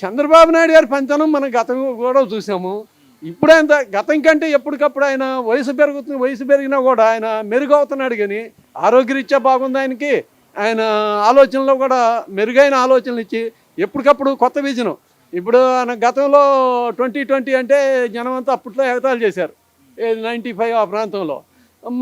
చంద్రబాబు నాయుడు గారి పనితనం మనం గతం కూడా చూసాము. ఇప్పుడంత గతం కంటే ఎప్పటికప్పుడు ఆయన వయసు పెరిగినా కూడా ఆయన మెరుగవుతున్నాడు. కానీ ఆరోగ్యరీత్యా బాగుంది ఆయనకి. ఆయన ఆలోచనలో కూడా మెరుగైన ఆలోచనలు ఇచ్చి ఎప్పటికప్పుడు కొత్త విజనం. ఇప్పుడు ఆయన గతంలో 2020 అంటే జనం అంతా అప్పట్లో ఎగతాళి చేశారు, 95 ఆ ప్రాంతంలో.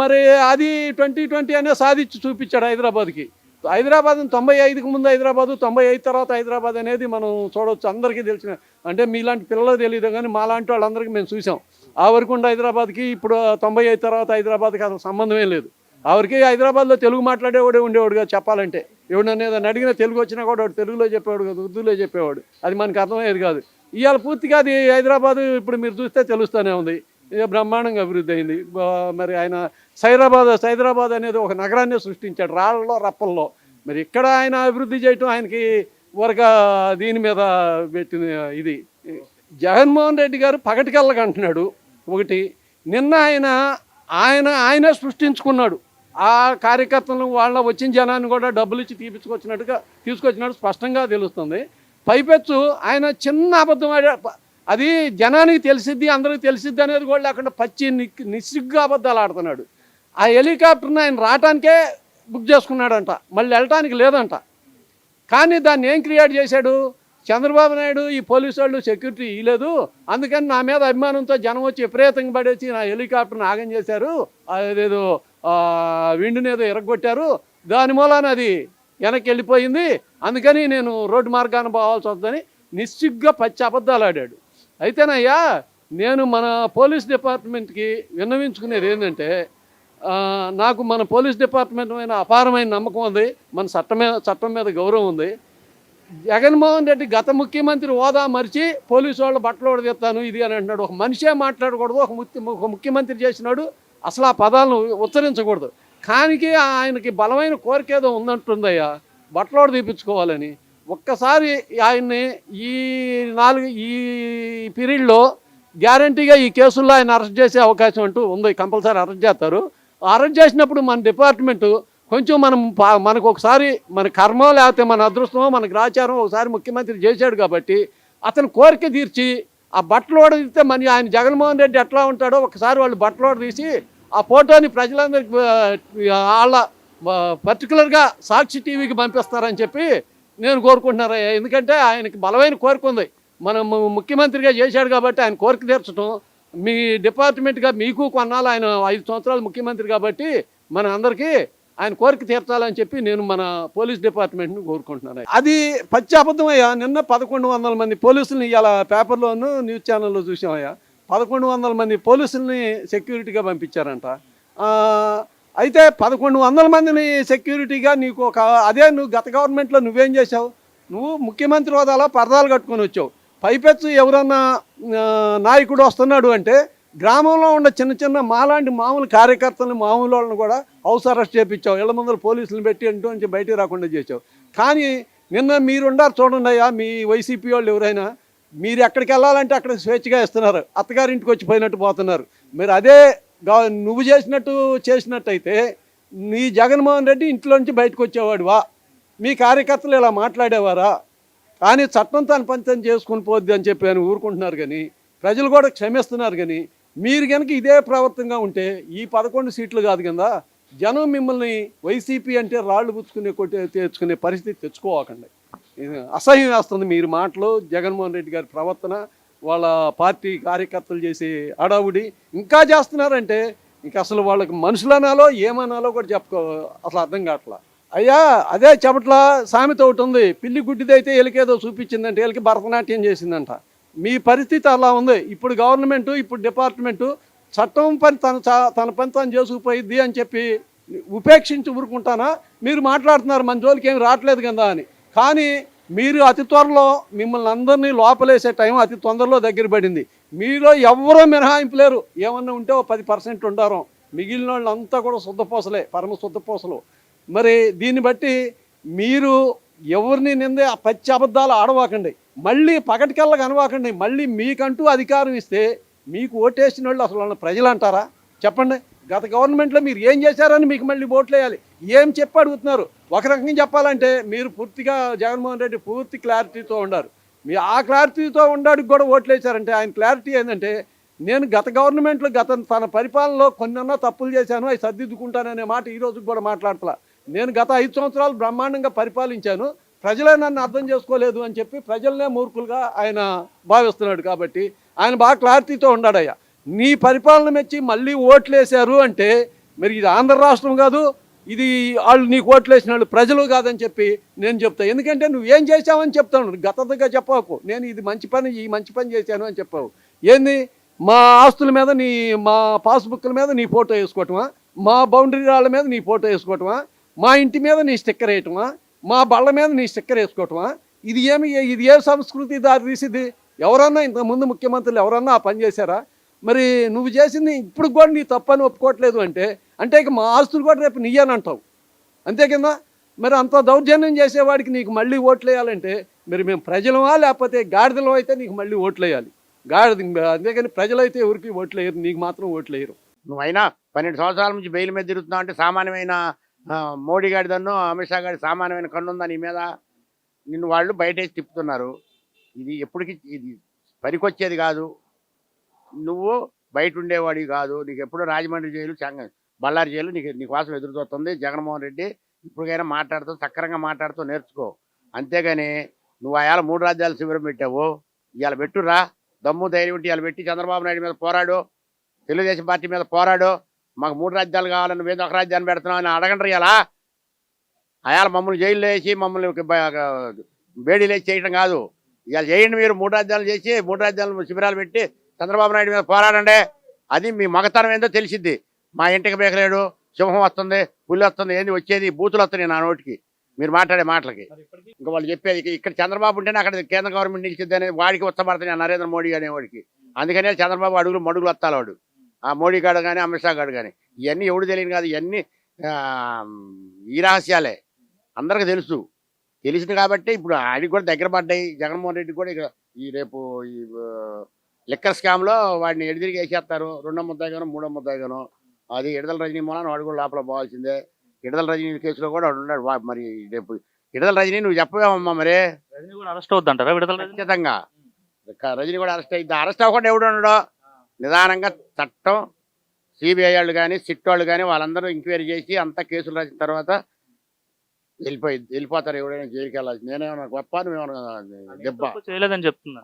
మరి అది 2020 అనే సాధించి చూపించాడు హైదరాబాద్కి. హైదరాబాద్ 95కి ముందు హైదరాబాదు, 95 తర్వాత హైదరాబాద్ అనేది మనం చూడవచ్చు. అందరికీ తెలిసిన, అంటే మీలాంటి పిల్లలు తెలియదు కానీ మాలాంటి వాళ్ళందరికీ మేము చూసాం. ఆ వరకు ఉండే హైదరాబాద్కి ఇప్పుడు 95 తర్వాత హైదరాబాద్కి అసలు సంబంధమే లేదు. ఆ వరకు హైదరాబాద్లో తెలుగు మాట్లాడేవాడే ఉండేవాడుగా. చెప్పాలంటే ఎవడనేది అడిగినా తెలుగు వచ్చినా కూడా వాడు తెలుగులో చెప్పేవాడు కాదు, ఉర్దూలో చెప్పేవాడు. అది మనకు అర్థమయ్యేది కాదు. ఇవాళ పూర్తిగా అది హైదరాబాదు ఇప్పుడు మీరు చూస్తే తెలుస్తూనే ఉంది. ఇక బ్రహ్మాండంగా అభివృద్ధి అయింది. మరి ఆయన సైదరాబాద్ అనేది ఒక నగరాన్ని సృష్టించాడు రాళ్ళలో రప్పల్లో. మరి ఇక్కడ ఆయన అభివృద్ధి చేయటం ఆయనకి వరక దీని మీద పెట్టిన ఇది. జగన్మోహన్ రెడ్డి గారు పగటికెళ్ళగంటున్నాడు ఒకటి. నిన్న ఆయనే సృష్టించుకున్నాడు. ఆ కార్యకర్తలను వాళ్ళ వచ్చిన జనాన్ని కూడా డబ్బులు ఇచ్చి తీసుకొచ్చినట్టు స్పష్టంగా తెలుస్తుంది. పైపెచ్చు ఆయన చిన్న అబద్ధం అది జనానికి తెలిసిద్ది, అందరికీ తెలిసిద్ది అనేది కూడా లేకుండా పచ్చి నిస్సిగ్గు అబద్ధాలు ఆడుతున్నాడు. ఆ హెలికాప్టర్ని ఆయన రావటానికే బుక్ చేసుకున్నాడంట, మళ్ళీ వెళ్ళటానికి లేదంట. కానీ దాన్ని ఏం క్రియేట్ చేశాడు చంద్రబాబు నాయుడు? ఈ పోలీసు వాళ్ళు సెక్యూరిటీ ఇవ్వలేదు, అందుకని నా మీద అభిమానంతో జనం వచ్చి విపరీతంగా పడేసి నా హెలికాప్టర్ని ఆగం చేశారు, అదేదో విండునేదో ఎరగొట్టారు, దాని మూలాన అది వెనక్కి వెళ్ళిపోయింది, అందుకని నేను రోడ్డు మార్గాన్ని పోవాల్సి వస్తుందని నిస్సిగ్గా పచ్చి అబద్ధాలు ఆడాడు. అయితేనయ్యా, నేను మన పోలీస్ డిపార్ట్మెంట్కి విన్నవించుకునేది ఏంటంటే, నాకు మన పోలీస్ డిపార్ట్మెంట్ మీద అపారమైన నమ్మకం ఉంది, మన చట్టం మీద గౌరవం ఉంది. జగన్మోహన్ రెడ్డి గత ముఖ్యమంత్రి హోదా మరిచి పోలీసు వాళ్ళు బట్టలు తీస్తాను ఇది అని అంటున్నాడు. ఒక మనిషే మాట్లాడకూడదు, ఒక ముఖ్యమంత్రి చేసినాడు, అసలు ఆ పదాలను ఉచ్చరించకూడదు. కానీ ఆయనకి బలమైన కోరిక ఏదో ఉందంటుందయ్యా, బట్టలు తీపించుకోవాలని. ఒక్కసారి ఆయన్ని ఈ పీరియడ్లో గ్యారంటీగా ఈ కేసుల్లో ఆయన అరెస్ట్ చేసే అవకాశం అంటూ ఉంది. కంపల్సరీ అరెస్ట్ చేస్తారు. అరెస్ట్ చేసినప్పుడు మన డిపార్ట్మెంటు కొంచెం మనకు ఒకసారి మన కర్మ లేకపోతే మన అదృష్టమో మన గ్రాచారం ఒకసారి ముఖ్యమంత్రి చేశాడు కాబట్టి అతను కోరిక తీర్చి ఆ బట్టలు తీస్తే మరి ఆయన జగన్మోహన్ రెడ్డి ఎట్లా ఉంటాడో ఒకసారి వాళ్ళు బట్టలు తీసి ఆ ఫోటోని ప్రజలందరికీ వాళ్ళ పర్టికులర్గా సాక్షి టీవీకి పంపిస్తారని చెప్పి నేను కోరుకుంటున్నాను. ఎందుకంటే ఆయనకి బలమైన కోరిక ఉంది, మనం ముఖ్యమంత్రిగా చేశాడు కాబట్టి ఆయన కోరిక తీర్చడం. మీ డిపార్ట్మెంట్గా మీకు కొన్నాళ్ళు ఆయన 5 సంవత్సరాలు ముఖ్యమంత్రి కాబట్టి మన అందరికీ ఆయన కోరిక తీర్చాలని చెప్పి నేను మన పోలీస్ డిపార్ట్మెంట్ని కోరుకుంటున్నాను. అది పచ్చి అబద్ధమయ్యా. నిన్న 1100 మంది పోలీసులని ఇలా పేపర్లోను న్యూస్ ఛానల్లో చూసామయ్యా. 1100 మంది పోలీసుల్ని సెక్యూరిటీగా పంపించారంట. అయితే 1100 మందిని సెక్యూరిటీగా నీకు నువ్వు గత గవర్నమెంట్లో నువ్వేం చేసావు? నువ్వు ముఖ్యమంత్రి హోదాలో పరదాలు కట్టుకొని వచ్చావు. పైపెచ్చు ఎవరన్నా నాయకుడు వస్తున్నాడు అంటే గ్రామంలో ఉన్న చిన్న మాలాంటి మామూలు కార్యకర్తలను మామూలు వాళ్ళని కూడా హౌస్ అరెస్ట్ చేయించావు, ఇళ్ల ముందర పోలీసులను పెట్టి నుంచి బయటికి రాకుండా చేసావు. కానీ నిన్న మీరుండారు చూడండి అయ్యా, మీ వైసీపీ వాళ్ళు ఎవరైనా మీరు ఎక్కడికి వెళ్ళాలంటే అక్కడ స్వేచ్ఛగా ఇస్తున్నారు, అత్తగారింటికి వచ్చి పోయినట్టు పోతున్నారు. మీరు అదే నువ్వు చేసినట్టయితే నీ జగన్మోహన్ రెడ్డి ఇంట్లో నుంచి బయటకు వచ్చేవాడువా? మీ కార్యకర్తలు ఇలా మాట్లాడేవారా? కానీ చట్టం తన పంచం చేసుకుని పోద్ది అని చెప్పి అని ఊరుకుంటున్నారు. కానీ ప్రజలు కూడా క్షమిస్తున్నారు. కానీ మీరు కనుక ఇదే ప్రవర్తనగా ఉంటే ఈ 11 సీట్లు కాదు కింద జనం మిమ్మల్ని వైసీపీ అంటే రాళ్ళు తెచ్చుకునే పరిస్థితి తెచ్చుకోకండి. అసహ్యం వేస్తుంది మీరు మాటలు, జగన్మోహన్ రెడ్డి గారి ప్రవర్తన, వాళ్ళ పార్టీ కార్యకర్తలు చేసే అడావుడి ఇంకా చేస్తున్నారంటే ఇంక అసలు వాళ్ళకి మనుషులనాలో ఏమనాలో కూడా అసలు అర్థం కావట్లా. అయ్యా, అదే చెప్పట్లా సామెత ఒకటి ఉంది, పిల్లి గుడ్డిదైతే ఎలికేదో చూపించిందంటే ఎలికి భరతనాట్యం చేసిందంట. మీ పరిస్థితి అలా ఉంది. ఇప్పుడు గవర్నమెంటు, ఇప్పుడు డిపార్ట్మెంటు చట్టం పని తన పని తను చేసుకుపోయిద్ది అని చెప్పి ఉపేక్షించి ఊరుకుంటానా? మీరు మాట్లాడుతున్నారు మన జోలికి ఏమి రావట్లేదు కదా అని. కానీ మీరు అతి త్వరలో మిమ్మల్ని అందరినీ లోపలేసే టైం అతి తొందరలో దగ్గర పడింది. మీలో ఎవరో మినహాయింపు లేరు. ఏమన్నా ఉంటే 10% ఉండారు, మిగిలిన వాళ్ళు అంతా కూడా శుద్ధపూసలే, పరమ శుద్ధపూసలు. మరి దీన్ని బట్టి మీరు ఎవరిని నిందే ఆ పచ్చి అబద్ధాలు ఆడవాకండి, మళ్ళీ పగటికెళ్ళగా అనవాకండి. మళ్ళీ మీకంటూ అధికారం ఇస్తే మీకు ఓటేసిన వాళ్ళు అసలు వాళ్ళని ప్రజలు అంటారా? చెప్పండి. గత గవర్నమెంట్లో మీరు ఏం చేశారని మీకు మళ్ళీ ఓట్లు వేయాలి. ఏం చెప్పి అడుగుతున్నారు? ఒక రకంగా చెప్పాలంటే మీరు పూర్తిగా జగన్మోహన్ రెడ్డి పూర్తి క్లారిటీతో ఉన్నారు. మీ ఆ క్లారిటీతో ఉండడానికి కూడా ఓట్లు వేశారంటే ఆయన క్లారిటీ ఏంటంటే నేను గత గవర్నమెంట్లో తన పరిపాలనలో కొన్నన్నా తప్పులు చేశాను అవి సర్దిద్దుకుంటాననే మాట ఈ రోజు కూడా మాట్లాడతలా. నేను గత 5 సంవత్సరాలు బ్రహ్మాండంగా పరిపాలించాను, ప్రజలే నన్ను అర్థం చేసుకోలేదు అని చెప్పి ప్రజలనే మూర్ఖులుగా ఆయన భావిస్తున్నాడు. కాబట్టి ఆయన బాగా క్లారిటీతో ఉన్నాడయ్యా. నీ పరిపాలన మెచ్చి మళ్ళీ ఓట్లు వేశారు అంటే మరి ఇది ఆంధ్ర రాష్ట్రం కాదు, ఇది వాళ్ళు నీకు ఓట్లు వేసిన వాళ్ళు ప్రజలు కాదని చెప్పి నేను చెప్తాను. ఎందుకంటే నువ్వేం చేసావని చెప్తాను, గతగా చెప్పకు. నేను ఇది మంచి పని, ఈ మంచి పని చేశాను అని చెప్పావు. ఏంది మా ఆస్తుల మీద మా పాస్బుక్ల మీద నీ ఫోటో వేసుకోవటమా, మా బౌండరీ రాళ్ళ మీద నీ ఫోటో వేసుకోవటమా, మా ఇంటి మీద నీ స్టిక్కర్ వేయటమా, మా బళ్ళ మీద నీ స్టిక్కర్ వేసుకోవటమా? ఇది ఏ సంస్కృతి దారి తీసిది? ఎవరన్నా ఇంతకుముందు ముఖ్యమంత్రులు ఎవరన్నా ఆ పని చేశారా? మరి నువ్వు చేసింది ఇప్పుడు కూడా నీ తప్పని ఒప్పుకోవట్లేదు అంటే ఇక మా ఆస్తులు కూడా రేపు నీయని అంటావు అంతే కింద. మరి అంత దౌర్జన్యం చేసేవాడికి నీకు మళ్ళీ ఓట్లు వేయాలంటే మరి మేము ప్రజలమా లేకపోతే గాడిదలం అయితే నీకు మళ్ళీ ఓట్లు వేయాలి. అంతేగాని ప్రజలైతే ఎవరికి ఓట్లు వేయరు, నీకు మాత్రం ఓట్లు వేయరు. నువ్వైనా 12 సంవత్సరాల నుంచి బెయిల్ మీద తిరుగుతున్నావు అంటే సామాన్యమైన మోడీ గాడిదన్నో అమిత్ షా గారి సామాన్యమైన కన్నుందా నీ మీద? నిన్ను వాళ్ళు బయటేసి తిప్పుతున్నారు. ఇది ఎప్పటికీ ఇది పనికొచ్చేది కాదు. నువ్వు బయట ఉండేవాడివి కాదు. నీకు ఎప్పుడో రాజమండ్రి జైలు, బళ్ళారి జైలు నీకోసం ఎదురు చూస్తుంది. జగన్మోహన్ రెడ్డి ఇప్పటికైనా మాట్లాడుతూ సక్రంగా మాట్లాడుతూ నేర్చుకో. అంతేగాని నువ్వు ఆయాల 3 రాజ్యాలు శిబిరం పెట్టావు, ఇవాళ పెట్టురా దమ్ము ధైర్యం ఉంటే ఇవాళ పెట్టి చంద్రబాబు నాయుడు మీద పోరాడు, తెలుగుదేశం పార్టీ మీద పోరాడు. మాకు 3 రాజ్యాలు కావాలని నువ్వేదో ఒక రాజ్యాన్ని పెడుతున్నావు అని అడగండి. ఇలా ఆయాల మమ్మల్ని జైల్లో వేసి మమ్మల్ని బేడీలు వేసి చేయడం కాదు. ఇవాళ చేయండి, మీరు 3 రాజ్యాలు చేసి 3 రాజ్యాలు శిబిరాలు పెట్టి చంద్రబాబు నాయుడు మీద పోరాడండి. అది మీ మగతనం ఏందో తెలిసిద్ది. మా ఇంటికి బేకలేడు, సింహం వస్తుంది, పులి వస్తుంది, ఏంది వచ్చేది బూతులు వస్తున్నాయి నా నోటికి మీరు మాట్లాడే మాటలకి. ఇంకా వాళ్ళు చెప్పేది ఇక్కడ చంద్రబాబు ఉంటేనే అక్కడ కేంద్ర గవర్నమెంట్ నిలిచిద్ది అనేది వాడికి ఉత్తపడుతున్నాయి నరేంద్ర మోడీ అనేవాడికి. అందుకనే చంద్రబాబు మడుగులు వస్తాడు వాడు, ఆ మోడీ గాడు కానీ అమిత్ షా గాడు కానీ. ఇవన్నీ ఎవడు తెలియదు కాదు, ఇవన్నీ ఈ రహస్యాలే అందరికీ తెలుసు. తెలిసింది కాబట్టి ఇప్పుడు ఆడికి కూడా దగ్గర పడ్డాయి. జగన్మోహన్ రెడ్డి కూడా ఇక రేపు ఈ లిక్కర్ స్కామ్లో వాడిని ఎడిదిరిగి వేసేస్తారు. 2వ ముద్దాయిగానో 3వ ముద్దాయిగానో. అది విడుదల రజనీ మూలాన వాడు కూడా లోపల పోవాల్సిందే. విడుదల రజనీ కేసులో కూడా వాడు ఉన్నాడు. మరి రేపు విడుదల రజనీ నువ్వు చెప్పవేమమ్మా? మరి రజనీ కూడా అరెస్ట్ అవుతుంటారా? విడుదల ఖచ్చితంగా రజనీ కూడా అరెస్ట్ అయింది. అరెస్ట్ అవ్వకుండా ఎవడు ఉండడో నిదానంగా చట్టం, సిబిఐ వాళ్ళు కానీ సిట్ వాళ్ళు కానీ వాళ్ళందరూ ఎంక్వైరీ చేసి అంతా కేసులు రాసిన తర్వాత వెళ్ళిపోతారు. ఎవడైనా జైలుకి వెళ్ళాలి. నేనేమన్నా గొప్ప, నువ్వేమన్నా దెబ్బ చేయలేదని చెప్తున్నా.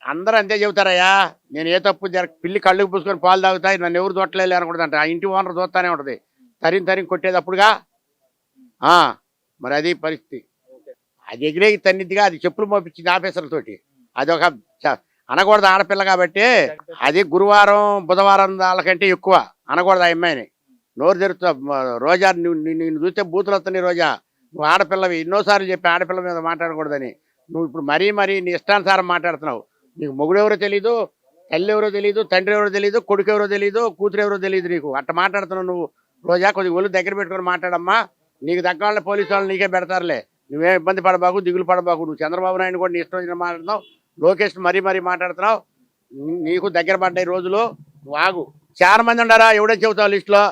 అందరూ అంతే చెబుతారయ్యా. నేను ఏ తప్పు పిల్లి కళ్ళుకు పూసుకొని పాలు తాగుతాయి, నన్ను ఎవరు చూడలేదు అనకూడదంట. ఆ ఇంటి ఓనర్ చూస్తానే ఉంటుంది, తరిం కొట్టేటప్పుడుగా. మరి అది పరిస్థితి. అది ఎగిరే తన్నిదిగా అది చెప్పులు మోపించింది ఆఫీసర్లతోటి. అది ఒక అనకూడదు ఆడపిల్ల కాబట్టి. అది గురువారం బుధవారం వాళ్ళకంటే ఎక్కువ అనకూడదు ఆ అమ్మాయిని. నోరు తెరుస్తా రోజా, నిన్ను చూస్తే బూతులు వస్తున్నాయి. రోజా, నువ్వు ఆడపిల్లవి, ఎన్నోసార్లు చెప్పి ఆడపిల్ల మీద మాట్లాడకూడదని. నువ్వు ఇప్పుడు మరీ నీ ఇష్టానుసారం మాట్లాడుతున్నావు. నీకు మొగుడు ఎవరో తెలీదు, తల్లి ఎవరో తెలీదు, తండ్రి ఎవరో తెలీదు, కొడుకు ఎవరో తెలీదు, కూతురు ఎవరో తెలీదు. నీకు అట్ట మాట్లాడుతున్నావు నువ్వు. రోజా కొద్దిగా ఒళ్ళు దగ్గర పెట్టుకొని మాట్లాడమ్మా. నీకు దగ్గర వాళ్ళ పోలీసు వాళ్ళు నీకే పెడతారులే. నువ్వేం ఇబ్బంది పడబాకు, దిగులు పడబాకు. నువ్వు చంద్రబాబు నాయుడు కూడా నీ ఇష్టం వచ్చిన మాట్లాడుతున్నావు. లోకేష్ మరీ మాట్లాడుతున్నావు. నీకు దగ్గర పడ్డాయి రోజులు. నువ్వు ఆగు. చాలా మంది ఉన్నారా? ఎవడో చెబుతావు లిస్టులో.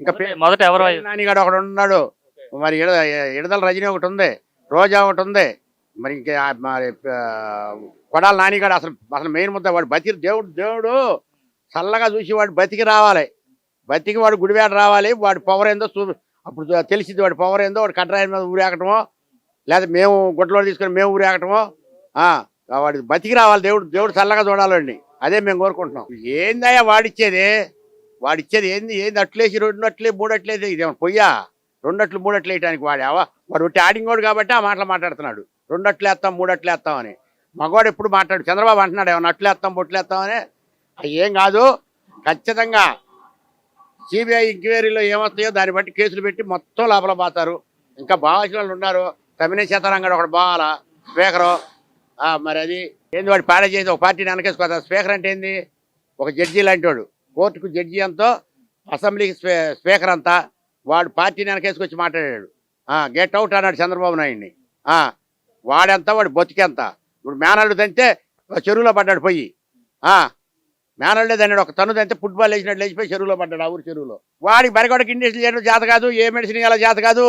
ఇంకా మొదట ఎవరు? నానిగాడు ఒకడు ఉన్నాడు. మరి విడుదల రజనీ ఒకటి ఉంది, రోజా ఒకటి ఉంది. మరి ఇంకా మరి కొడాల నానిగాడు అసలు మెయిన్ ముద్ద. వాడు బతికి దేవుడు చల్లగా చూసి వాడు బతికి రావాలి. బతికి వాడు గుడివేట రావాలి. వాడి పవర్ ఏందో అప్పుడు తెలిసింది. వాడి పవర్ ఏందో. వాడు కట్రాయి మీద ఊరేగటమో, లేదా మేము గుడ్డలో తీసుకొని మేము ఊరేగటమో. వాడి బతికి రావాలి. దేవుడు చల్లగా చూడాలండి. అదే మేము కోరుకుంటున్నాం. ఏందయ్యా వాడిచ్చేది ఏంది అట్లేసి 2 అట్లే 3 అట్లేసి ఇదేమో పొయ్యా? 2 అట్లు 3 అట్లు వేయడానికి వాడావా? వాడు ఒట్టి ఆడింగోడు కాబట్టి ఆ మాటలు మాట్లాడుతున్నాడు. 2 అట్లు వేస్తాం 3 అట్లు వేస్తాం అని. మగవాడు ఎప్పుడు మాట్లాడు. చంద్రబాబు అంటున్నాడు ఏమన్నా అట్లు వేస్తాం బొట్లు వేస్తామని. ఏం కాదు. ఖచ్చితంగా సిబిఐ ఎంక్వైరీలో ఏమొస్తాయో దాన్ని బట్టి కేసులు పెట్టి మొత్తం లోపల పోతారు. ఇంకా బావాల్సిన వాళ్ళు ఉన్నారు. తమిళ సీతారాంగడు ఒకటి బావాలా స్పీకరు. మరి అది ఏంది వాడు పాడే చేసి ఒక పార్టీని వెనకేసుకోవాలి. స్పీకర్ అంటే ఏంది? ఒక జడ్జి లాంటి వాడు. కోర్టుకు జడ్జి అంతా, అసెంబ్లీకి స్పీకర్ అంతా. వాడు పార్టీని వెనకేసుకొచ్చి మాట్లాడాడు. గెట్ అవుట్ అన్నాడు చంద్రబాబు నాయుడిని. వాడంతా వాడు బతికెంత. ఇప్పుడు మేనల్లుడు తంతే చెరువులో పడ్డాడు పోయి. మేనల్లుడే తన్నాడు. ఒక తను తంతే ఫుట్బాల్ వేసినట్టు లేచిపోయి చెరువులో పడ్డాడు. ఆ ఊరు చెరువులో. వాడికి బరిగొడకి ఇండస్ట్రీ చేయడం చేత కాదు. ఏ మెడిసిన్ వేయాలో చేత కాదు.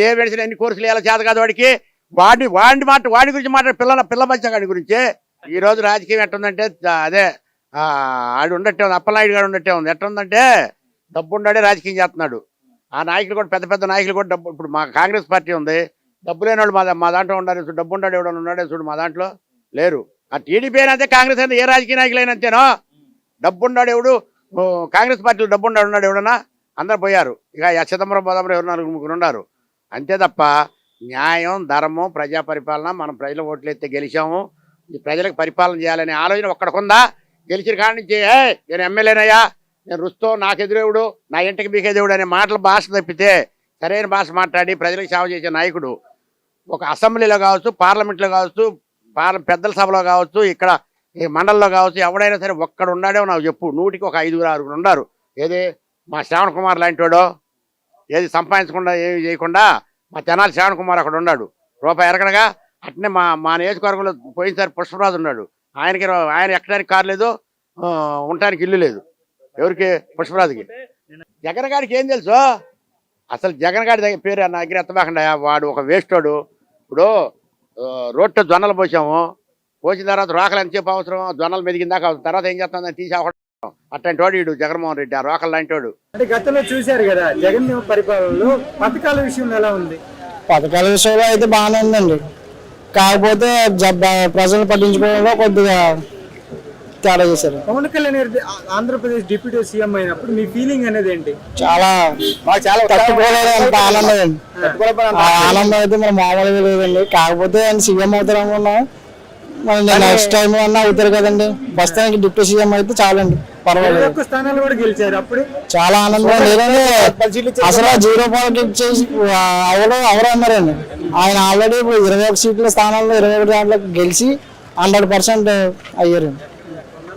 ఏ మెడిసిన్ ఎన్ని కోర్సులు వేయాలో చేత కాదు వాడికి. వాడి గురించి మాట్లాడే పిల్ల బచ్చగాడి గురించి ఈ రోజు రాజకీయం ఎట్టుందంటే అదే ఆడు ఉండట్టే ఉంది, అప్పలనాయుడు గారు ఉండట్టే ఉంది. ఎట్టుందంటే డబ్బు ఉండాడే రాజకీయం చేస్తున్నాడు. ఆ నాయకులు కూడా పెద్ద నాయకులు కూడా డబ్బు, ఇప్పుడు మా కాంగ్రెస్ పార్టీ ఉంది, డబ్బు లేని వాళ్ళు మా దాంట్లో ఉండాలి. డబ్బు ఉండాడు ఎవడన్నా ఉన్నాడే చూడు, మా దాంట్లో లేరు. ఆ టీడీపీ అయినా కాంగ్రెస్ అయినా ఏ రాజకీయ నాయకులైనా అంతేనో. డబ్బు ఉన్నాడు ఎవడు, కాంగ్రెస్ పార్టీలో డబ్బు ఉన్నాడు ఎవడన్నా, అందరు పోయారు. ఇక చిదంబరం బొదంబరం ఎవరు 4 ఉన్నారు. అంతే తప్ప న్యాయం, ధర్మం, ప్రజా పరిపాలన, మనం ప్రజల ఓట్లు ఎత్తే గెలిచాము, ఈ ప్రజలకు పరిపాలన చేయాలనే ఆలోచన ఒక్కడికుందా? గెలిచిన కాడి నుంచి నేను ఎమ్మెల్యేనయ్యా, నేను రుస్తో, నాకు ఎదురేవుడు, నా ఇంటికి మీకెదురుడు అనే మాటలు భాష తప్పితే సరైన భాష మాట్లాడి ప్రజలకు సేవ చేసే నాయకుడు ఒక అసెంబ్లీలో కావచ్చు, పార్లమెంట్లో కావచ్చు, పెద్దల సభలో కావచ్చు, ఇక్కడ ఈ మండలంలో కావచ్చు, ఎవడైనా సరే ఒక్కడు ఉన్నాడో నాకు చెప్పు. 100కి ఒక 5-6 ఉన్నారు. ఏది మా శ్రావణ్ కుమార్ లాంటి వాడో, ఏది సంపాదించకుండా ఏమి చేయకుండా మా తెనాలి శ్రావణ్ కుమార్ అక్కడ ఉన్నాడు, రూపాయి ఎరగడగా. అట్నే మా నియోజకవర్గంలో పోయినసారి పుష్పరాజు ఉన్నాడు. ఆయన ఎక్కడానికి కారు లేదు, ఉండటానికి ఇల్లు లేదు. ఎవరికి? పుష్పరాజుకి. జగన్ గారికి ఏం తెలుసు అసలు? జగన్ గారి దగ్గర పేరు నా దగ్గర ఎత్తబాకండి. వాడు ఒక వేస్టోడు. ఇప్పుడు రోడ్డు జొన్నలు పోసాము, పోసిన తర్వాత రోకలు ఎంతసేపు అవసరం, జొన్నలు మెదిగిందాక తర్వాత ఏం చేస్తుందని తీసి అట్లాంటి వాడు వీడు జగన్మోహన్ రెడ్డి, ఆ రోకలు లాంటి వాడు. అంటే గతంలో చూశారు కదా జగన్ పరిపాలనలో పథకాల విషయంలో ఎలా ఉంది? పథకాల విషయంలో అయితే బాగానే ఉందండి, కాకపోతే ప్రజలు పట్టించుకోవడంలో కొద్దిగా తేడా చేశారు. పవన్ కళ్యాణ్ ఆంధ్రప్రదేశ్ డిప్యూటీ సీఎం అయినప్పుడు మీ ఫీలింగ్ అనేది ఏంటి? చాలా తట్టుకోలేదంత ఆనందం అండి. ఆ ఆనందం అయితే మనం మామూలుగా లేదండి. కాకపోతే ఆయన సీఎం అవుతారు అనుకున్నాం, మరి నెక్స్ట్ టైం అన్నా అవుతారు కదండి. ప్రస్తుతానికి డిప్యూటీ సీఎం అయితే చాలండి, పర్వాలేదు. స్థానాలు కూడా గెలిచారు, అప్పుడు చాలా ఆనందం. లేదంటే అసలు 0 పాలిటిక్స్ చేసి ఎవరు అన్నారండి. ఆయన ఆల్రెడీ 21 సీట్ల స్థానాల్లో 21 దాంట్లో గెలిచి 100% అయ్యారండి.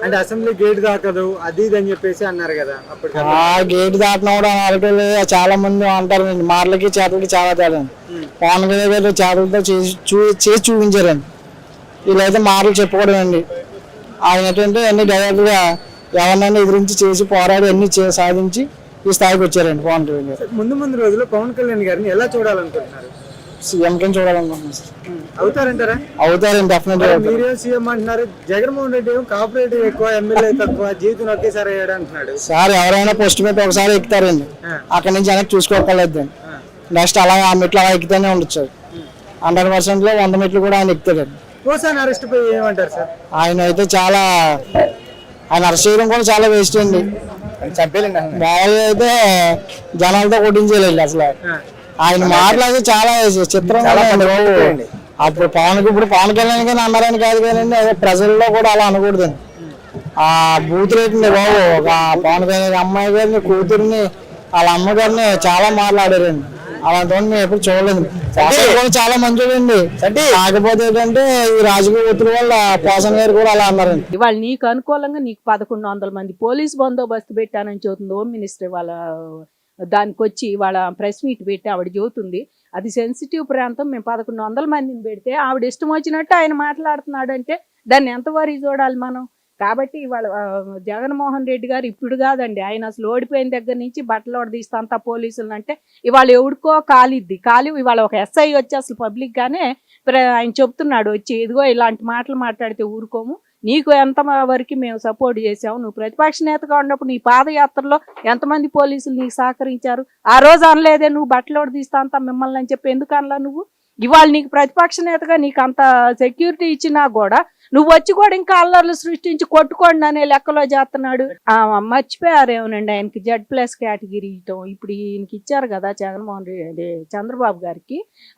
అంటే అసెంబ్లీ గేట్ దాకదు అది ఇది అని చెప్పేసి అన్నారు కదా అప్పుడు. ఆ గేట్ దాటినా కూడా ఆడటోళ్ళు చాలా మంది అంటారండి, మాటలకి చేతులకి చాలా తేడా. పవన్ కళ్యాణ్ గారు చేతులతో చేసి చూపించారండి. వీళ్ళైతే మాటలు చెప్పుకోవడం. ఆయన ఏంటంటే అన్ని డైరెక్ట్గా ఎవరినైనా ఎదిరించి చేసి పోరాడి అన్ని సాధించి ఈ స్థాయికి వచ్చారండి పవన్ కళ్యాణ్ గారు. ముందు రోజుల్లో పవన్ కళ్యాణ్ గారిని ఎలా చూడాలనుకుంటున్నారు? సీఎం కింద చూడాలనుకుంటున్నాను సార్. అవుతారంటారా? అవుతారండి, డెఫినెట్గా. మీరే సీఎం అంటున్నారు, జగన్మోహన్ రెడ్డి ఏమో కార్పొరేటివ్ ఎక్కువ, ఎమ్మెల్యే తక్కువ, జీవితం ఒకేసారి అయ్యాడు అంటున్నాడు. సార్ ఎవరైనా పోస్ట్ మీద ఒకసారి ఎక్కుతారండి, అక్కడి నుంచి వెనక్కి చూసుకోకలేదండి. నెక్స్ట్ అలా ఆ మెట్లు అలా ఎక్కుతూనే ఉండొచ్చు. 100%లో 100 మెట్లు కూడా ఆయన ఎక్కుతాడండి. కోసాని అరెస్ట్ పోయి ఏమంటారు సార్? ఆయన అయితే చాలా, ఆయన అరెస్ట్ చేయడం కూడా చాలా వేస్ట్ అండి. మామూలుగా అయితే జనాలతో కొట్టించేయాలి అసలు. ఆయన మాటలు చాలా చిత్రంగా ఉందండి. అప్పుడు పవన్ కళ్యాణ్ గారిని అన్నారని కాదు కానండి, ప్రజల్లో కూడా అలా అనకూడదండి. ఆ బూత్ రేట్ని బాబు, ఒక పవన్ కళ్యాణ్ అమ్మాయి గారిని, కూతురిని, వాళ్ళ అమ్మగారిని చాలా మాట్లాడారండి. అలాంటి మేము ఎప్పుడు చూడలేదు. కూడా చాలా మంచిదండి. కాకపోతే ఏంటంటే ఈ రాజకీయ ఒత్తిడి వల్ల పోసన్ గారు కూడా అలా అన్నారండి. ఇవాళ నీకు అనుకూలంగా నీకు 1100 మంది పోలీస్ బందోబస్తు పెట్టానని చెబుతుంది హోమ్ మినిస్టర్. వాళ్ళ దానికి వచ్చి వాళ్ళ ప్రెస్ మీట్ పెట్టి ఆవిడ చెబుతుంది అది సెన్సిటివ్ ప్రాంతం, మేము 1100 మందిని పెడితే ఆవిడ ఇష్టం వచ్చినట్టు ఆయన మాట్లాడుతున్నాడు అంటే దాన్ని ఎంతవరకు చూడాలి మనం? కాబట్టి ఇవాళ జగన్మోహన్ రెడ్డి గారు ఇప్పుడు కాదండి, ఆయన అసలు ఓడిపోయిన దగ్గర నుంచి బట్టలు తీస్తా అంతా పోలీసులు అంటే ఇవాళ ఎవడికో కాలి ఇవాళ ఒక ఎస్ఐ వచ్చి అసలు పబ్లిక్ గానే ఆయన చెప్తున్నాడు వచ్చి, ఇదిగో ఇలాంటి మాటలు మాట్లాడితే ఊరుకోము, నీకు ఎంత వరకు మేము సపోర్ట్ చేసాము, నువ్వు ప్రతిపక్ష నేతగా ఉన్నప్పుడు నీ పాదయాత్రలో ఎంతమంది పోలీసులు నీకు సహకరించారు, ఆ రోజు అనలేదే నువ్వు బట్టలు తీస్తా అంతా మిమ్మల్ని అని చెప్పి ఎందుకు అనలా నువ్వు? ఇవాళ నీకు ప్రతిపక్ష నేతగా నీకు అంత సెక్యూరిటీ ఇచ్చినా కూడా నువ్వు వచ్చి కూడా ఇంకా అల్లర్లు సృష్టించి కొట్టుకోండి అనే లెక్కలో చేస్తున్నాడు. మర్చిపోయారేమోనండి ఆయనకి Z+ కేటగిరీ ఇవ్వటం. ఇప్పుడు ఈయనకి ఇచ్చారు కదా జగన్మోహన్ రెడ్డి, చంద్రబాబు గారికి,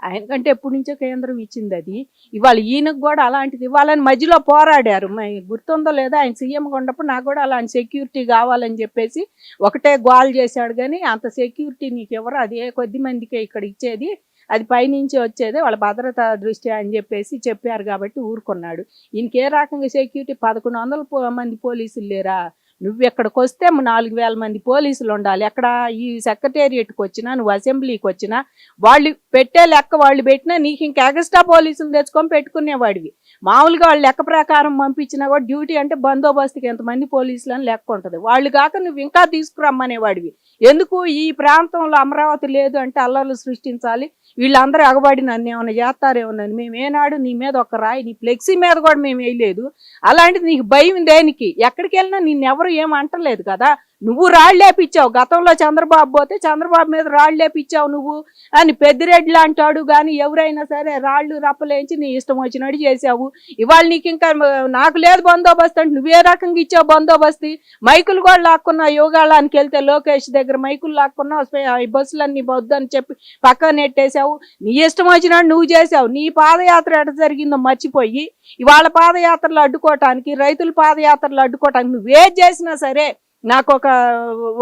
ఆయనకంటే ఎప్పటి నుంచో కేంద్రం ఇచ్చింది అది. ఇవాళ ఈయనకు కూడా అలాంటిది ఇవ్వాలని మధ్యలో పోరాడారు. గుర్తుందో లేదా, ఆయన సీఎంగా ఉన్నప్పుడు నాకు కూడా అలాంటి సెక్యూరిటీ కావాలని చెప్పేసి ఒకటే గోల్ చేశాడు. కానీ అంత సెక్యూరిటీ నీకు ఎవరు, అదే కొద్ది మందికే ఇక్కడ ఇచ్చేది, అది పైనుంచి వచ్చేదే వాళ్ళ భద్రత దృష్ట్యా అని చెప్పేసి చెప్పారు కాబట్టి ఊరుకున్నాడు. ఈయనకి ఏ రకంగా సెక్యూరిటీ 1100 మంది పోలీసులు లేరా? నువ్వు ఎక్కడికి వస్తే 4,000 మంది పోలీసులు ఉండాలి. ఎక్కడ ఈ సెక్రటేరియట్కి వచ్చినా, నువ్వు అసెంబ్లీకి వచ్చినా, వాళ్ళు పెట్టే లెక్క వాళ్ళు పెట్టినా నీకు ఇంకా ఎక్స్ట్రా పోలీసులు తెచ్చుకొని పెట్టుకునేవాడివి. మామూలుగా వాళ్ళు లెక్క ప్రకారం పంపించినా కూడా డ్యూటీ అంటే బందోబస్తుకి ఎంతమంది పోలీసులు అని లెక్క ఉంటుంది. వాళ్ళు కాక నువ్వు ఇంకా తీసుకురమ్మనేవాడివి. ఎందుకు ఈ ప్రాంతంలో అమరావతి లేదు అంటే అల్లర్లు సృష్టించాలి, వీళ్ళందరూ ఎగబడి నన్ను ఏమైనా చేస్తారేమోనని. మేము ఏనాడు నీ మీద ఒక రాయి, నీ ఫ్లెక్సీ మీద కూడా మేము వేయలేదు. అలాంటిది నీకు భయం దేనికి? ఎక్కడికి వెళ్ళినా నిన్నెవరు ఏం అంటలేదు కదా. నువ్వు రాళ్ళేపిచ్చావు. గతంలో చంద్రబాబు పోతే చంద్రబాబు మీద రాళ్ళేపిచ్చావు నువ్వు అని పెద్దిరెడ్డి అంటాడు. కానీ ఎవరైనా సరే రాళ్ళు రప్పలేంచి నీ ఇష్టం వచ్చినట్టు చేసావు. ఇవాళ నీకు ఇంకా నాకు లేదు బందోబస్తు అంటే నువ్వే రకంగా ఇచ్చావు బందోబస్తు. మైకులు కూడా లాక్కున్నావు. యోగాళానికి వెళ్తే లోకేష్ దగ్గర మైకులు లాక్కున్నావు. ఈ బస్సులన్నీ వద్దని చెప్పి పక్కన నెట్టేసావు. నీ ఇష్టం వచ్చినట్టు నువ్వు చేసావు. నీ పాదయాత్ర ఎట జరిగిందో మర్చిపోయి ఇవాళ పాదయాత్రలు అడ్డుకోవటానికి, రైతుల పాదయాత్రలు అడ్డుకోవటానికి నువ్వేం చేసినా సరే నాకు ఒక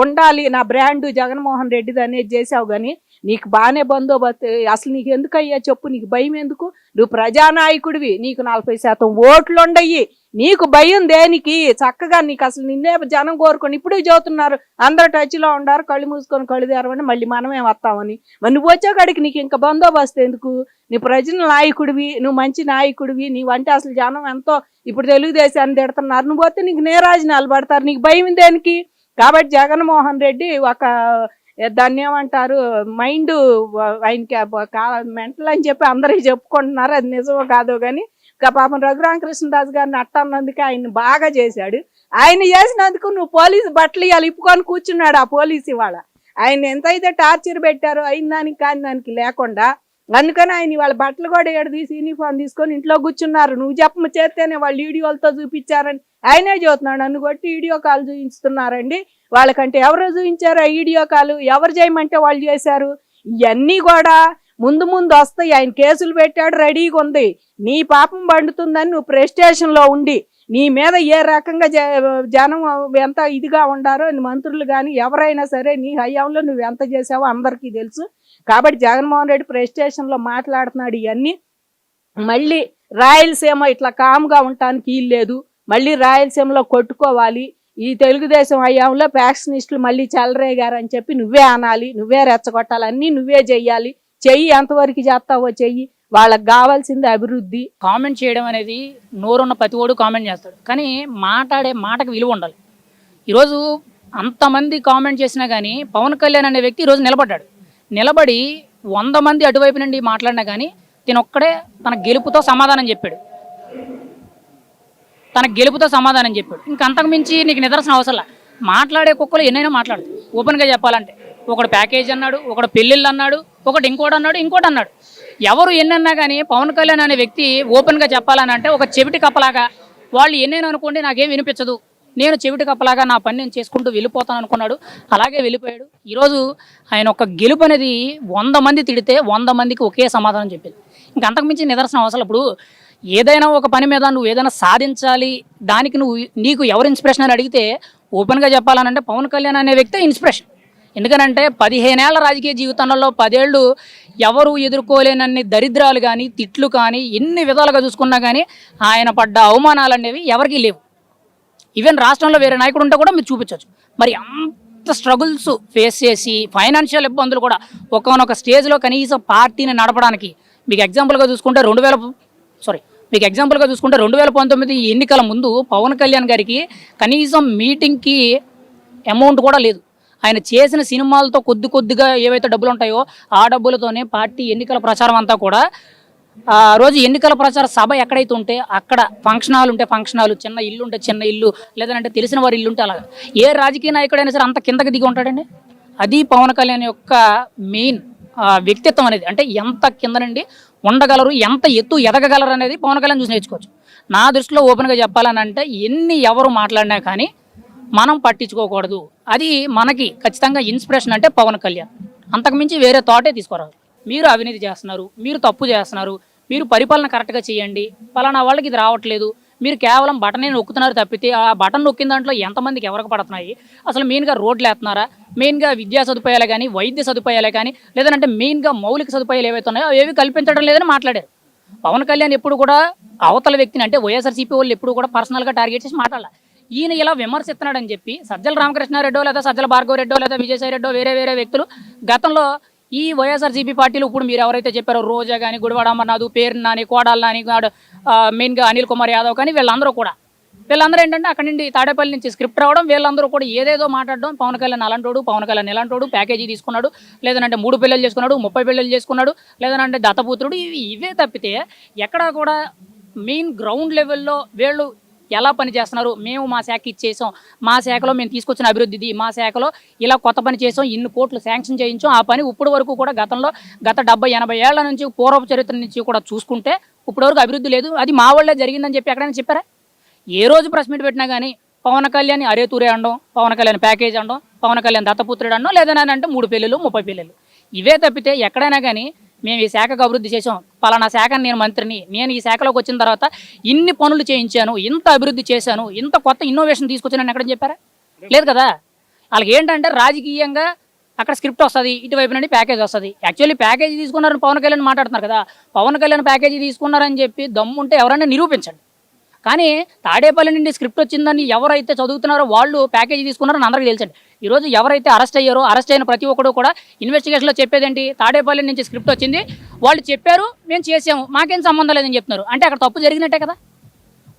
ఉండాలి, నా బ్రాండ్ జగన్మోహన్ రెడ్డిది అనేది చేసావు. కానీ నీకు బాగానే బందోబస్తు. అసలు నీకు ఎందుకయ్యా చెప్పు? నీకు భయం ఎందుకు? నువ్వు ప్రజానాయకుడివి, నీకు 40% ఓట్లు ఉండయి, నీకు భయం దేనికి? చక్కగా నీకు అసలు నిన్నే జనం కోరుకొని ఇప్పుడు చదువుతున్నారు, అందరు టచ్లో ఉండారు, కళ్ళు మూసుకొని కళ్ళు తెరవని మళ్ళీ మనమే వస్తామని. మరి నువ్వు వచ్చేకాడికి నీకు ఇంకా బందోబస్తు ఎందుకు? నీ ప్రజల నాయకుడివి, నువ్వు మంచి నాయకుడివి, నీవంటే అసలు జనం ఎంతో ఇప్పుడు తెలుగుదేశాన్ని తిడుతున్నారు. నువ్వు వస్తే నీకు నేరాజనాలు పడతారు, నీకు భయం దేనికి? కాబట్టి జగన్మోహన్ రెడ్డి ఒక దాన్ని ఏమంటారు, మైండ్ ఆయనకి మెంటల్ అని చెప్పి అందరికీ చెప్పుకుంటున్నారు. అది నిజమో కాదో కానీ పాపం రఘురామకృష్ణరాజు గారిని అట్టన్నందుకే ఆయన బాగా చేశాడు. ఆయన చేసినందుకు నువ్వు పోలీసు బట్టలు ఇవాళ ఇప్పుకొని కూర్చున్నాడు ఆ పోలీసు. ఇవాళ ఆయన ఎంతైతే టార్చర్ పెట్టారో అయిన దానికి కాని దానికి లేకుండా, అందుకని ఆయన వాళ్ళ బట్టలు కూడా తీసి యూనిఫామ్ తీసుకొని ఇంట్లో కూర్చున్నారు. నువ్వు చెప్పమ చేస్తేనే వాళ్ళు వీడియోలతో చూపించారని ఆయనే చూస్తున్నాడు. నన్ను కొట్టి వీడియో కాల్ చూపిస్తున్నారండి. వాళ్ళకంటే ఎవరు చూపించారు ఆ వీడియో కాల్? ఎవరు చేయమంటే వాళ్ళు చేశారు. ఇవన్నీ కూడా ముందు ముందు వస్తాయి. ఆయన కేసులు పెట్టాడు, రెడీగా ఉంది. నీ పాపం పండుతుందని నువ్వు ప్రెస్టేషన్లో ఉండి నీ మీద ఏ రకంగా జనం ఎంత ఇదిగా ఉండారో, మంత్రులు కానీ ఎవరైనా సరే నీ హయాంలో నువ్వు ఎంత చేసావో అందరికీ తెలుసు. కాబట్టి జగన్మోహన్ రెడ్డి ప్రెస్టేషన్లో మాట్లాడుతున్నాడు. ఇవన్నీ మళ్ళీ రాయలసీమ ఇట్లా కామ్గా ఉండటానికి వీల్లేదు. మళ్ళీ రాయలసీమలో కొట్టుకోవాలి. ఈ తెలుగుదేశం హయాంలో ఫ్యాక్షనిస్టులు మళ్ళీ చెలరేగారని చెప్పి నువ్వే అనాలి, నువ్వే రెచ్చగొట్టాలి, అన్నీ నువ్వే చెయ్యాలి. చెయ్యి, ఎంతవరకు చేస్తావో చెయ్యి. వాళ్ళకి కావాల్సింది అభివృద్ధి. కామెంట్ చేయడం అనేది నోరున్న ప్రతి ఓడు కామెంట్ చేస్తాడు, కానీ మాట్లాడే మాటకు విలువ ఉండాలి. ఈరోజు అంతమంది కామెంట్ చేసినా కానీ పవన్ కళ్యాణ్ అనే వ్యక్తి ఈరోజు నిలబడి 100 మంది అటువైపు నుండి మాట్లాడినా కానీ తినొక్కడే తన గెలుపుతో సమాధానం చెప్పాడు. ఇంక అంతకు మించి నీకు నిదర్శనం అవసరం. మాట్లాడే కుక్కలు ఎన్నైనా మాట్లాడుతాయి. ఓపెన్గా చెప్పాలంటే ఒకడు ప్యాకేజ్ అన్నాడు, ఒకడు పెళ్ళిళ్ళు అన్నాడు, ఒకటి ఇంకోటి అన్నాడు. ఎవరు ఎన్నన్నా కానీ పవన్ కళ్యాణ్ అనే వ్యక్తి ఓపెన్గా చెప్పాలని అంటే ఒక చెవిటి కప్పలాగా, వాళ్ళు ఎన్నైనా అనుకోండి నాకేం వినిపించదు, నేను చెవిటి కప్పలాగా నా పని నేను చేసుకుంటూ వెళ్ళిపోతాను అనుకున్నాడు. అలాగే వెళ్ళిపోయాడు. ఈరోజు ఆయన ఒక గెలుపు అనేది 100 మంది తిడితే 100 మందికి ఒకే సమాధానం చెప్పింది. ఇంక అంతకుమించి నిదర్శనం అవసరం. ఇప్పుడు ఏదైనా ఒక పని మీద నువ్వు ఏదైనా సాధించాలి, దానికి నీకు ఎవరు ఇన్స్పిరేషన్ అని అడిగితే ఓపెన్గా చెప్పాలనంటే పవన్ కళ్యాణ్ అనే వ్యక్తే ఇన్స్పిరేషన్. ఎందుకనంటే 15 ఏళ్ల రాజకీయ జీవితంలో 10 ఏళ్ళు ఎవరు ఎదుర్కోలేనన్ని దరిద్రాలు కానీ, తిట్లు కానీ, ఎన్ని విధాలుగా చూసుకున్నా కానీ ఆయన పడ్డ అవమానాలు అనేవి ఎవరికీ లేవు. ఈవెన్ రాష్ట్రంలో వేరే నాయకుడు ఉంటే కూడా మీరు చూపించవచ్చు. మరి అంత స్ట్రగుల్స్ ఫేస్ చేసి ఫైనాన్షియల్ ఇబ్బందులు కూడా ఒకనొక స్టేజ్లో కనీసం పార్టీని నడపడానికి మీకు ఎగ్జాంపుల్గా చూసుకుంటే 2019 ఎన్నికల ముందు పవన్ కళ్యాణ్ గారికి కనీసం మీటింగ్కి అమౌంట్ కూడా లేదు. ఆయన చేసిన సినిమాలతో కొద్దిగా ఏవైతే డబ్బులు ఉంటాయో ఆ డబ్బులతోనే పార్టీ ఎన్నికల ప్రచారం అంతా కూడా. ఆ రోజు ఎన్నికల ప్రచార సభ ఎక్కడైతే ఉంటే అక్కడ ఫంక్షన్ హాల్ ఉంటే ఫంక్షన్ హాల్, చిన్న ఇల్లు ఉంటే చిన్న ఇల్లు, లేదంటే తెలిసిన వారి ఇల్లు ఉంటే అలాగా. ఏ రాజకీయ నాయకుడైనా సరే అంత కిందకి దిగి ఉంటాడండి. అది పవన్ కళ్యాణ్ యొక్క మెయిన్ వ్యక్తిత్వం అనేది. అంటే ఎంత కింద నుండి ఉండగలరు, ఎంత ఎత్తు ఎదగగలరు అనేది పవన్ కళ్యాణ్ చూసి నేర్చుకోవచ్చు. నా దృష్టిలో ఓపెన్గా చెప్పాలని అంటే ఎవరు మాట్లాడినా కానీ మనం పట్టించుకోకూడదు. అది మనకి ఖచ్చితంగా ఇన్స్పిరేషన్ అంటే పవన్ కళ్యాణ్. అంతకుమించి వేరే థాటే తీసుకోరాదు. మీరు అవినీతి చేస్తున్నారు, మీరు తప్పు చేస్తున్నారు, మీరు పరిపాలన కరెక్ట్గా చేయండి, పలానా వాళ్ళకి ఇది రావట్లేదు, మీరు కేవలం బటన్ నొక్కుతున్నారు తప్పితే ఆ బటన్ నొక్కిన దాంట్లో ఎంతమందికి ఎవరికి పడుతున్నాయి, అసలు మెయిన్గా రోడ్లు వేస్తున్నారా, మెయిన్గా విద్యా సదుపాయాలు కానీ, వైద్య సదుపాయాలే కానీ, లేదంటే మెయిన్గా మౌలిక సదుపాయాలు ఏవైతే ఉన్నాయో అవి కల్పించడం లేదని మాట్లాడారు. పవన్ కళ్యాణ్ ఎప్పుడు కూడా అవతల వ్యక్తిని అంటే వైఎస్ఆర్సీపీ వాళ్ళు ఎప్పుడు కూడా పర్సనల్గా టార్గెట్ చేసి మాట్లాడాలి. ఈయన ఇలా విమర్శిస్తున్నాడని చెప్పి సజ్జల రామకృష్ణారెడ్డో లేదా సజ్జల భార్గవ రెడ్డో లేదా విజయసాయి రెడ్డో వేరే వ్యక్తులు గతంలో ఈ వైఎస్ఆర్సీపీ పార్టీలు ఇప్పుడు మీరు ఎవరైతే చెప్పారో రోజా కానీ గుడివాడ అమర్నాథ్ పేరు నాని కోడాల నాని మెయిన్గా అనిల్ కుమార్ యాదవ్ కానీ వీళ్ళందరూ ఏంటంటే అక్కడి నుండి తాడేపల్లి నుంచి స్క్రిప్ట్ రావడం, వీళ్ళందరూ కూడా ఏదేదో మాట్లాడడం, పవన్ కళ్యాణ్ ఇలాంటోడు ప్యాకేజీ తీసుకున్నాడు, లేదంటే 3 పెళ్ళిళ్ళు చేసుకున్నాడు, 30 పెళ్ళిళ్ళు చేసుకున్నాడు, లేదంటే దత్తపుత్రుడు, ఇవే తప్పితే ఎక్కడా కూడా మెయిన్ గ్రౌండ్ లెవెల్లో వీళ్ళు ఎలా పని చేస్తున్నారు, మేము మా శాఖ ఇచ్చేసాం, మా శాఖలో మేము తీసుకొచ్చిన అభివృద్ధి ఇది, మా శాఖలో ఇలా కొత్త పని చేసాం, ఇన్ని కోట్లు శాంక్షన్ చేయించాం, ఆ పని ఇప్పుడు వరకు కూడా గత 70-80 ఏళ్ల నుంచి పూర్వపు చరిత్ర నుంచి కూడా చూసుకుంటే ఇప్పుడు వరకు అభివృద్ధి లేదు, అది మా వాళ్ళే జరిగిందని చెప్పి ఎక్కడైనా చెప్పారా? ఏ రోజు ప్రెస్ మీట్ పెట్టినా కానీ పవన్ కళ్యాణ్ అరే తూరే అనడం, పవన్ కళ్యాణ్ ప్యాకేజ్ అనడం, పవన్ కళ్యాణ్ దత్తపుత్రుడు అనడం, లేదని అంటే 3 పెళ్ళిళ్ళు 30 పెళ్ళిళ్ళు, ఇవే తప్పితే ఎక్కడైనా కానీ మేము ఈ శాఖకు అభివృద్ధి చేసాం, పలానా శాఖను నేను మంత్రిని, నేను ఈ శాఖలోకి వచ్చిన తర్వాత ఇన్ని పనులు చేయించాను, ఇంత అభివృద్ధి చేశాను, ఇంత కొత్త ఇన్నోవేషన్ తీసుకొచ్చానని ఎక్కడ చెప్పారా? లేదు కదా. వాళ్ళకి ఏంటంటే రాజకీయంగా అక్కడ స్క్రిప్ట్ వస్తుంది, ఇటువైపు నుండి ప్యాకేజ్ వస్తుంది. యాక్చువల్లీ ప్యాకేజీ తీసుకున్నారని పవన్ కళ్యాణ్ మాట్లాడుతున్నారు కదా, పవన్ కళ్యాణ్ ప్యాకేజీ తీసుకున్నారని చెప్పి దమ్ముంటే ఎవరైనా నిరూపించండి. కానీ తాడేపల్లి నుండి స్క్రిప్ట్ వచ్చిందని ఎవరైతే చదువుతున్నారో వాళ్ళు ప్యాకేజీ తీసుకున్నారని అందరికీ తెలుసండి. ఈరోజు ఎవరైతే అరెస్ట్ అయ్యారో అరెస్ట్ అయిన ప్రతి ఒక్కరు కూడా ఇన్వెస్టిగేషన్లో చెప్పేదేంటి, తాడేపల్లి నుంచి స్క్రిప్ట్ వచ్చింది, వాళ్ళు చెప్పారు, మేము చేసాము, మాకేం సంబంధం లేదని చెప్తున్నారు. అంటే అక్కడ తప్పు జరిగినట్టే కదా.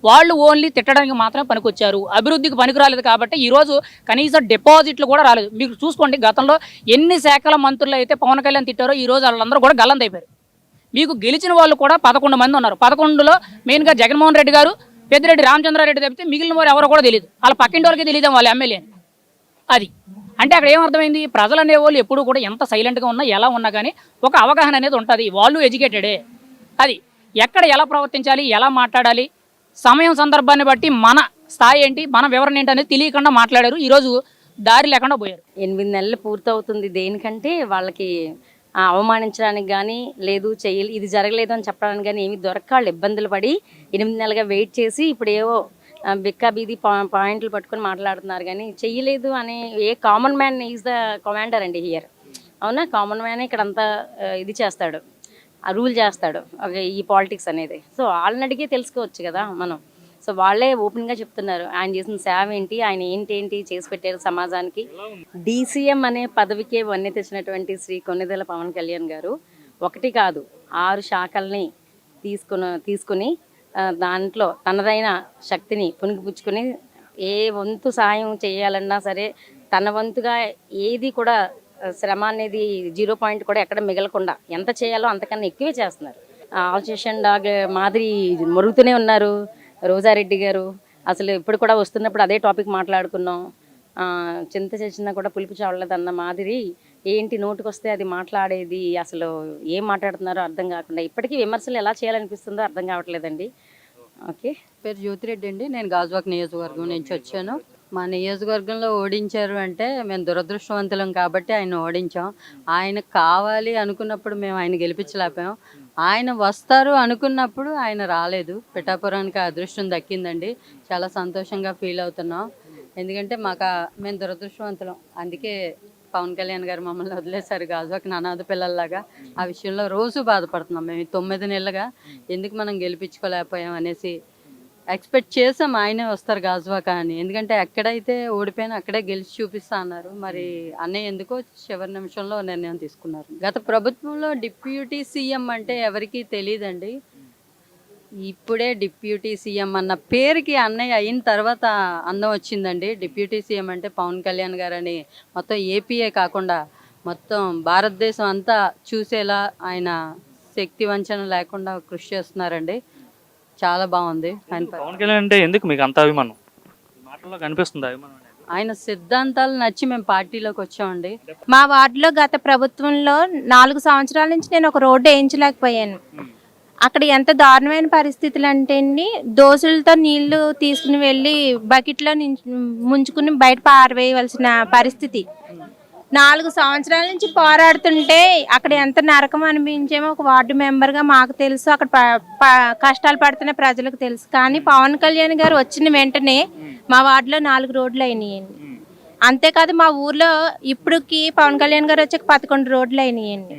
వాళ్ళు ఓన్లీ తిట్టడానికి మాత్రమే పనికొచ్చారు, అభివృద్ధికి పనికి రాలేదు. కాబట్టి ఈరోజు కనీసం డిపాజిట్లు కూడా రాలేదు. మీకు చూసుకోండి, గతంలో ఎన్ని శాఖల మంత్రులు అయితే పవన్ కళ్యాణ్ తిట్టారో ఈరోజు వాళ్ళందరూ కూడా గల్లంతైపోయారు. మీకు గెలిచిన వాళ్ళు కూడా 11 మంది ఉన్నారు. 11లో మెయిన్గా జగన్మోహన్ రెడ్డి గారు, పెద్దిరెడ్డి రామచంద్రారెడ్డి తప్పితే మిగిలిన వారు ఎవరో కూడా తెలియదు. వాళ్ళ పక్కింటి వాళ్ళకి తెలియదు వాళ్ళ ఎమ్మెల్యే అని. అది అంటే అక్కడ ఏమర్థమైంది, ప్రజలు అనేవాళ్ళు ఎప్పుడూ కూడా ఎంత సైలెంట్గా ఉన్నా ఎలా ఉన్నా కానీ ఒక అవగాహన అనేది ఉంటుంది. వాళ్ళు ఎడ్యుకేటెడే. అది ఎక్కడ ఎలా ప్రవర్తించాలి, ఎలా మాట్లాడాలి, సమయం సందర్భాన్ని బట్టి మన స్థాయి ఏంటి, మన వివరణ ఏంటి అనేది తెలియకుండా మాట్లాడారు. ఈరోజు దారి లేకుండా పోయారు. 8 నెలలు పూర్తవుతుంది. దేనికంటే వాళ్ళకి అవమానించడానికి కానీ లేదు ఇది జరగలేదు అని చెప్పడానికి కానీ ఏమి దొరక్క వాళ్ళు ఇబ్బందులు పడి 8 నెలలుగా వెయిట్ చేసి ఇప్పుడు ఏవో బిక్కా బీది పాయింట్లు పట్టుకొని మాట్లాడుతున్నారు. కానీ చెయ్యలేదు అనే a common man is the commander అండి హియర్. అవునా, కామన్ మ్యాన్ ఇక్కడ అంతా ఇది చేస్తాడు, రూల్ చేస్తాడు ఈ పాలిటిక్స్ అనేది. సో వాళ్ళని అడిగే తెలుసుకోవచ్చు కదా మనం. సో వాళ్ళే ఓపెన్గా చెప్తున్నారు ఆయన చేసిన సేవ ఏంటి, ఆయన ఏంటి చేసి పెట్టారు సమాజానికి. డీసీఎం అనే పదవికే వన్నె తెచ్చినటువంటి శ్రీ కొన్నిదెల పవన్ కళ్యాణ్ గారు 1 కాదు 6 శాఖల్ని తీసుకుని దాంట్లో తనదైన శక్తిని పుణికిపుచ్చుకొని ఏ వంతు సహాయం చేయాలన్నా సరే తన వంతుగా ఏది కూడా శ్రమ అనేది 0 పాయింట్ కూడా ఎక్కడ మిగలకుండా ఎంత చేయాలో అంతకన్నా ఎక్కువే చేస్తున్నారు. ఆల్చేషన్ డాగ్ మాదిరి మరుగుతూనే ఉన్నారు. రోజారెడ్డి గారు అసలు ఇప్పుడు కూడా వస్తున్నప్పుడు అదే టాపిక్ మాట్లాడుకున్నాం. చింత చేసినా కూడా పులుపు చావలేదన్న మాదిరి ఏంటి నోటికి వస్తే అది మాట్లాడేది, అసలు ఏం మాట్లాడుతున్నారో అర్థం కాకుండా ఇప్పటికీ విమర్శలు ఎలా చేయాలనిపిస్తుందో అర్థం కావట్లేదండి. ఓకే, పేరు జ్యోతిరెడ్డి అండి. నేను గాజువాక నియోజకవర్గం నుంచి వచ్చాను. మా నియోజకవర్గంలో ఓడించారు అంటే మేము దురదృష్టవంతులం కాబట్టి ఆయన ఓడించాం. ఆయన కావాలి అనుకున్నప్పుడు మేము ఆయన గెలిపించలేకపోయాం. ఆయన వస్తారు అనుకున్నప్పుడు ఆయన రాలేదు. పిఠాపురానికి అదృష్టం దక్కిందండి. చాలా సంతోషంగా ఫీల్ అవుతున్నాం. ఎందుకంటే మేము దురదృష్టవంతులం. అందుకే పవన్ కళ్యాణ్ గారు మమ్మల్ని వదిలేశారు గాజువాక అనాథ పిల్లల్లాగా. ఆ విషయంలో రోజు బాధపడుతున్నాం. మేము 9 నెలలుగా ఎందుకు మనం గెలిపించుకోలేకపోయాం అనేసి ఎక్స్పెక్ట్ చేసాం ఆయనే వస్తారు గాజువాక అని. ఎందుకంటే ఎక్కడైతే ఓడిపోయినా అక్కడే గెలిచి చూపిస్తా అన్నారు. మరి అన్నయ్య ఎందుకో చివరి నిమిషంలో నిర్ణయం తీసుకున్నారు. గత ప్రభుత్వంలో డిప్యూటీ సీఎం అంటే ఎవరికీ తెలియదండి. ఇప్పుడే డిప్యూటీ సీఎం అన్న పేరుకి అన్నయ్య అయిన తర్వాత అందం వచ్చిందండి. డిప్యూటీ సీఎం అంటే పవన్ కళ్యాణ్ గారని మొత్తం ఏపీఏ కాకుండా మొత్తం భారతదేశం అంతా చూసేలా ఆయన శక్తి వంచన లేకుండా కృషి చేస్తున్నారండి. చాలా బాగుంది. పవన్ కళ్యాణ్ అంటే ఎందుకు మీకు అంత అభిమానం? మాటల్లో కనిపిస్తుంది అభిమానం అనేది. ఆయన సిద్ధాంతాలు నచ్చి మేము పార్టీలోకి వచ్చామండి. మా వార్డులో గత ప్రభుత్వంలో 4 సంవత్సరాల నుంచి నేను ఒక రోడ్డు వేయించలేకపోయాను. అక్కడ ఎంత దారుణమైన పరిస్థితులు అంటే అండి, దోసులతో నీళ్లు తీసుకుని వెళ్ళి బకెట్లో ముంచుకుని బయట పారవేయవలసిన పరిస్థితి. 4 సంవత్సరాల నుంచి పోరాడుతుంటే అక్కడ ఎంత నరకం అనిపించేమో ఒక వార్డు మెంబర్గా మాకు తెలుసు, అక్కడ కష్టాలు పడుతున్న ప్రజలకు తెలుసు. కానీ పవన్ కళ్యాణ్ గారు వచ్చిన వెంటనే మా వార్డులో 4 రోడ్లు అయినాయండి. అంతేకాదు మా ఊర్లో ఇప్పటికి పవన్ కళ్యాణ్ గారు వచ్చాక 11 రోడ్లు అయినాయండి.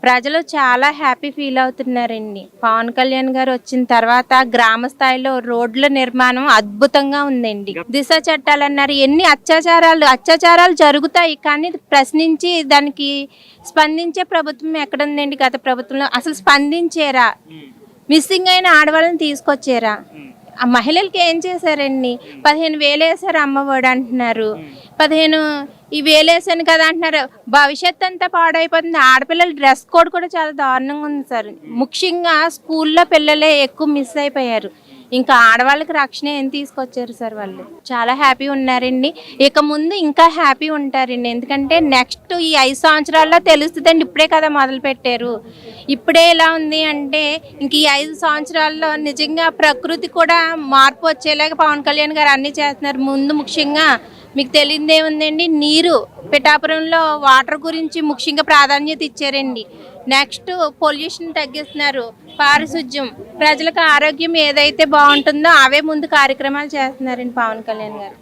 ప్రజలు చాలా హ్యాపీ ఫీల్ అవుతున్నారండి. పవన్ కళ్యాణ్ గారు వచ్చిన తర్వాత గ్రామ స్థాయిలో రోడ్ల నిర్మాణం అద్భుతంగా ఉందండి. దిశ చట్టాలు అన్నారు, ఎన్ని అత్యాచారాలు జరుగుతాయి, కానీ ప్రశ్నించి దానికి స్పందించే ప్రభుత్వం ఎక్కడుందండి? గత ప్రభుత్వంలో అసలు స్పందించారా? మిస్సింగ్ అయిన ఆడవాళ్ళని తీసుకొచ్చారా? ఆ మహిళలకి ఏం చేశారండి? 15,000 వేసారు అమ్మఒడి అంటున్నారు, 15,000 వేసాను కదా అంటున్నారు. భవిష్యత్ అంతా పాడైపోతుంది. ఆడపిల్లల డ్రెస్ కోడ్ కూడా చాలా దారుణంగా ఉంది సార్. ముఖ్యంగా స్కూల్లో పిల్లలే ఎక్కువ మిస్ అయిపోయారు. ఇంకా ఆడవాళ్ళకి రక్షణ ఏం తీసుకొచ్చారు సార్? వాళ్ళు చాలా హ్యాపీ ఉన్నారండి. ఇక ముందు ఇంకా హ్యాపీ ఉంటారండి. ఎందుకంటే నెక్స్ట్ ఈ 5 సంవత్సరాల్లో తెలుస్తుందండి. ఇప్పుడే కదా మొదలు పెట్టారు. ఇప్పుడే ఎలా ఉంది అంటే ఇంక ఈ 5 సంవత్సరాల్లో నిజంగా ప్రకృతి కూడా మార్పు వచ్చేలాగా పవన్ కళ్యాణ్ గారు అన్నీ చేస్తున్నారు. ముందు ముఖ్యంగా మీకు తెలియదే ఉందండి, నీరు పిఠాపురంలో వాటర్ గురించి ముఖ్యంగా ప్రాధాన్యత ఇచ్చారండి. నెక్స్ట్ పొల్యూషన్ తగ్గిస్తున్నారు, పారిశుధ్యం, ప్రజలకు ఆరోగ్యం ఏదైతే బాగుంటుందో అవే ముందు కార్యక్రమాలు చేస్తున్నారండి పవన్ కళ్యాణ్ గారు.